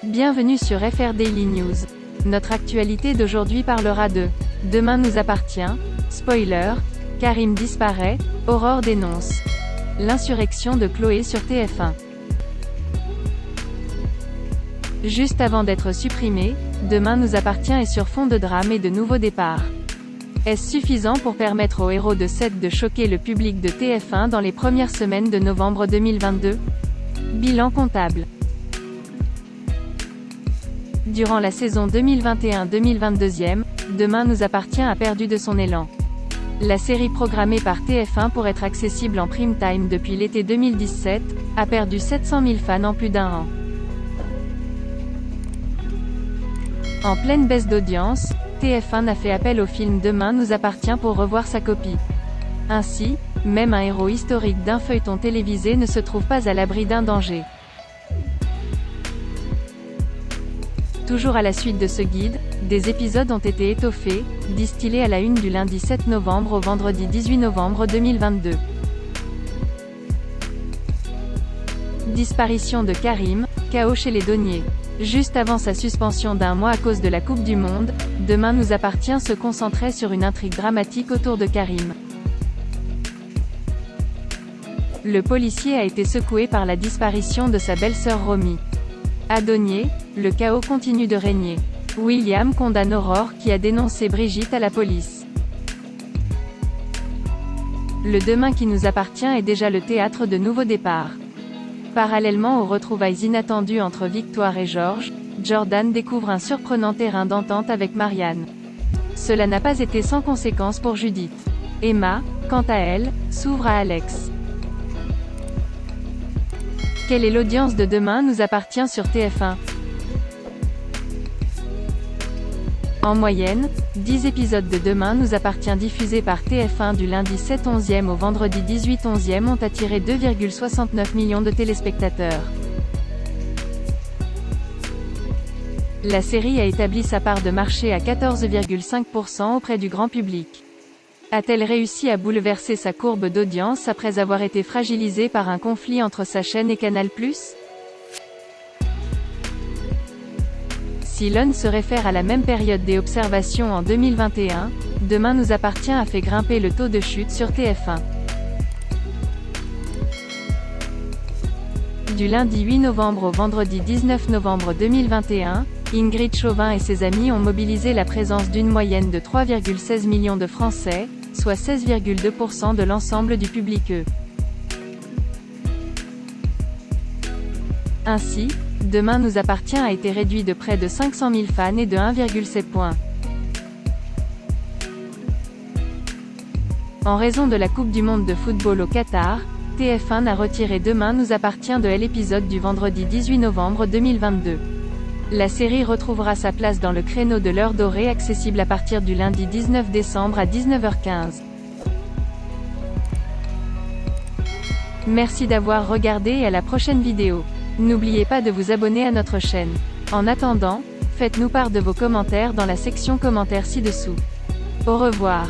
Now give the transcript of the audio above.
Bienvenue sur FR Daily News. Notre actualité d'aujourd'hui parlera de Demain nous appartient, spoiler, Karim disparaît, Aurore dénonce l'insurrection de Chloé sur TF1. Juste avant d'être supprimé, Demain nous appartient est sur fond de drame et de nouveaux départs. Est-ce suffisant pour permettre au héros de 7 de choquer le public de TF1 dans les premières semaines de novembre 2022? Bilan comptable. Durant la saison 2021-2022, Demain nous appartient a perdu de son élan. La série programmée par TF1 pour être accessible en prime time depuis l'été 2017, a perdu 700 000 fans en plus d'un an. En pleine baisse d'audience, TF1 n'a fait appel au film Demain nous appartient pour revoir sa copie. Ainsi, même un héros historique d'un feuilleton télévisé ne se trouve pas à l'abri d'un danger. Toujours à la suite de ce guide, des épisodes ont été étoffés, distillés à la une du lundi 7 novembre au vendredi 18 novembre 2022. Disparition de Karim, chaos chez les douaniers. Juste avant sa suspension d'un mois à cause de la Coupe du Monde, Demain nous appartient se concentrait sur une intrigue dramatique autour de Karim. Le policier a été secoué par la disparition de sa belle-sœur Romy. À Douanier, le chaos continue de régner. William condamne Aurore qui a dénoncé Brigitte à la police. Le Demain qui nous appartient est déjà le théâtre de nouveaux départs. Parallèlement aux retrouvailles inattendues entre Victoire et Georges, Jordan découvre un surprenant terrain d'entente avec Marianne. Cela n'a pas été sans conséquence pour Judith. Emma, quant à elle, s'ouvre à Alex. Quelle est l'audience de Demain nous appartient sur TF1? En moyenne, 10 épisodes de Demain nous appartient diffusés par TF1 du lundi 7/11 au vendredi 18/11 ont attiré 2,69 millions de téléspectateurs. La série a établi sa part de marché à 14,5% auprès du grand public. A-t-elle réussi à bouleverser sa courbe d'audience après avoir été fragilisée par un conflit entre sa chaîne et Canal+? Si l'on se réfère à la même période des observations en 2021, Demain nous appartient a fait grimper le taux de chute sur TF1. Du lundi 8 novembre au vendredi 19 novembre 2021, Ingrid Chauvin et ses amis ont mobilisé la présence d'une moyenne de 3,16 millions de Français, soit 16,2% de l'ensemble du public. Ainsi, Demain nous appartient a été réduit de près de 500 000 fans et de 1,7 points. En raison de la Coupe du Monde de football au Qatar, TF1 a retiré Demain nous appartient de l'épisode du vendredi 18 novembre 2022. La série retrouvera sa place dans le créneau de l'heure dorée accessible à partir du lundi 19 décembre à 19h15. Merci d'avoir regardé et à la prochaine vidéo. N'oubliez pas de vous abonner à notre chaîne. En attendant, faites-nous part de vos commentaires dans la section commentaires ci-dessous. Au revoir.